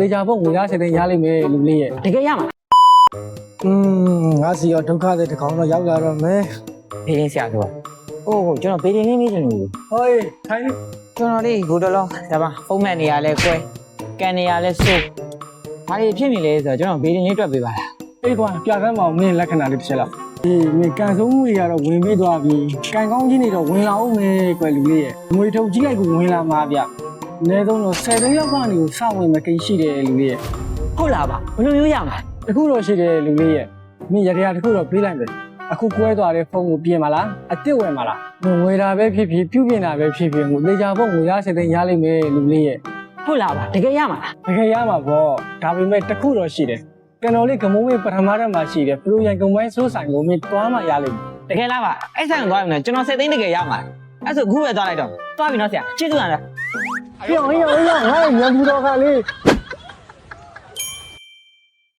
ဒေချာဖို့ငွေသား7သိန်းရလိမ့်မယ်လူလေးရဲ့ တကယ်ရမှာ ငါစီရောဒုက္ခတဲ့တစ်ကောင်တော့ရောက်လာတော့မယ် ဖေးရင်းဆရာဆိုဟုတ်ကျွန်တော်ဖေးတင်လေးမေးချင်လို့ ဟေးထိုင် ကျွန်တော်လေးကိုတော်လုံးဒါပါဖုန်းမဲ့နေရလဲကွဲကန်နေရလဲဆိုးဘာတွေဖြစ်နေလဲဆိုတော့ကျွန်တော်ဖေးတင်လေးတွက်ပေးပါလား အေးကွာပြကမ်းမအောင်မင်းလက္ခဏာလေးတစ်ချက်လောက်ဒီမင်းကန်ဆုံးမှုတွေကတော့ဝင်ပြီးသွားပြီကန်ကောင်းကြီးနေတော့ဝင်လာအောင်မယ်ကွယ်လူလေးရဲ့ငွေထုတ်ကြီးလိုက်ကိုဝင်လာမှာဗျအနည်းဆုံးတော့7သိန်းလောက်ကနေကိုစဝင်မကိန်းရှိတယ်လူလေးရဲ့ ဟုတ်လားပါဘယ်လိုမျိုးရမှာ တခုတော့ရှိတယ်လူလေးရဲ့မင်းရတရားတခုတော့ပေးလိုက်မယ်အခုကွဲသွားတဲ့ဖုန်းကိုပြင်ပါလားအစ်စ်ဝယ်ပါလားငွေတာပဲဖြစ်ဖြစ်ပြုပြင်တာပဲဖြစ်ဖြစ်ငွေဒေချာဖို့ငွေသား7သိန်းရလိမ့်မယ်လူလေးရဲ့ ဟုတ်လားပါတကယ်ရမှာလား တကယ်ရမှာပေါ့ဒါပေမဲ့တခုတော့ရှိတယ်ကန်တော်လေးကမုံမေးပထမတက်မှာရှိတယ်ပရိုရန်ကုံပိုင်းစိုးဆိုင်ကိုမင်းတွားမှရလိမ့်မယ် တကယ်လားပါအဲ့ဆိုင်ကိုသွားရင်လည်းကျွန်တော်7သိန်းတကယ်ရမှာအဲ့ဆိုအခုပဲသွားလိုက်တော့သွားပြီနော်ဆရာကျေးဇူးပါလား ပြောင်းငါ့ညံဘူးတော့ခါလေး